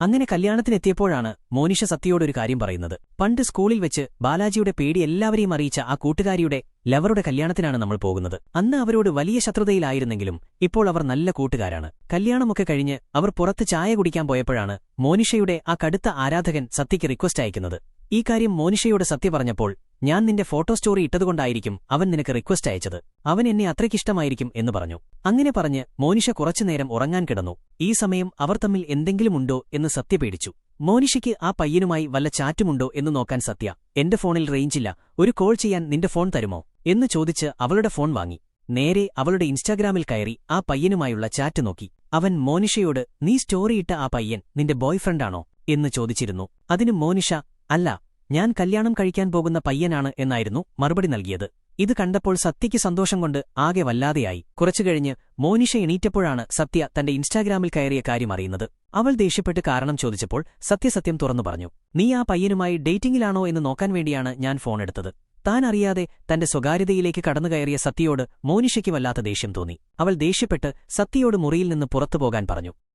അങ്ങനെ കല്യാണത്തിനെത്തിയപ്പോഴാണ് മോനിഷ സത്യയോടൊരു കാര്യം പറയുന്നത്. പണ്ട് സ്കൂളിൽ വെച്ച് ബാലാജിയുടെ പേടി എല്ലാവരെയും അറിയിച്ച ആ കൂട്ടുകാരിയുടെ ലവറുടെ കല്യാണത്തിനാണ് നമ്മൾ പോകുന്നത്. അന്ന് അവരോട് വലിയ ശത്രുതയിലായിരുന്നെങ്കിലും ഇപ്പോൾ അവർ നല്ല കൂട്ടുകാരാണ്. കല്യാണമൊക്കെ കഴിഞ്ഞ് അവർ പുറത്ത് ചായ കുടിക്കാൻ പോയപ്പോഴാണ് മോനിഷയുടെ ആ കടുത്ത ആരാധകൻ സത്യയ്ക്ക് റിക്വസ്റ്റ് അയക്കുന്നത്. ഈ കാര്യം മോനിഷയോട് സത്യ പറഞ്ഞപ്പോൾ, ഞാൻ നിന്റെ ഫോട്ടോ സ്റ്റോറി ഇട്ടതുകൊണ്ടായിരിക്കും അവൻ നിനക്ക് റിക്വസ്റ്റ് അയച്ചത്, അവൻ എന്നെ അത്രയ്ക്കിഷ്ടമായിരിക്കും എന്ന് പറഞ്ഞു. അങ്ങനെ പറഞ്ഞ് മോനിഷ കുറച്ചുനേരം ഉറങ്ങാൻ കിടന്നു. ഈ സമയം അവർ തമ്മിൽ എന്തെങ്കിലുമുണ്ടോ എന്ന് സത്യ പേടിച്ചു. മോനിഷയ്ക്ക് ആ പയ്യനുമായി വല്ല ചാറ്റുമുണ്ടോ എന്ന് നോക്കാൻ സത്യ, എന്റെ ഫോണിൽ റേഞ്ചില്ല, ഒരു കോൾ ചെയ്യാൻ നിന്റെ ഫോൺ തരുമോ എന്ന് ചോദിച്ച് അവളുടെ ഫോൺ വാങ്ങി. നേരെ അവളുടെ ഇൻസ്റ്റാഗ്രാമിൽ കയറി ആ പയ്യനുമായുള്ള ചാറ്റ് നോക്കി. അവൻ മോനിഷയോട്, നീ സ്റ്റോറിയിട്ട ആ പയ്യൻ നിന്റെ ബോയ്ഫ്രണ്ടാണോ എന്ന് ചോദിച്ചിരുന്നു. അതിന് മോനിഷ, അല്ല, ഞാൻ കല്യാണം കഴിക്കാൻ പോകുന്ന പയ്യനാണ് എന്നായിരുന്നു മറുപടി നൽകിയത്. ഇത് കണ്ടപ്പോൾ സത്യയ്ക്ക് സന്തോഷം കൊണ്ട് ആകെ വല്ലാതെയായി. കുറച്ചുകഴിഞ്ഞ് മോനിഷ എണീറ്റപ്പോഴാണ് സത്യ തന്റെ ഇൻസ്റ്റാഗ്രാമിൽ കയറിയ കാര്യം അറിയുന്നത്. അവൾ ദേഷ്യപ്പെട്ട് കാരണം ചോദിച്ചപ്പോൾ സത്യം തുറന്നു പറഞ്ഞു. നീ ആ പയ്യനുമായി ഡേറ്റിംഗിലാണോ എന്ന് നോക്കാൻ വേണ്ടിയാണ് ഞാൻ ഫോണെടുത്തത്. താൻ അറിയാതെ തന്റെ സ്വകാര്യതയിലേക്ക് കടന്നുകയറിയ സത്യയോട് മോനിഷയ്ക്ക് വല്ലാത്ത ദേഷ്യം തോന്നി. അവൾ ദേഷ്യപ്പെട്ട് സത്യയോട് മുറിയിൽ നിന്ന് പുറത്തുപോകാൻ പറഞ്ഞു.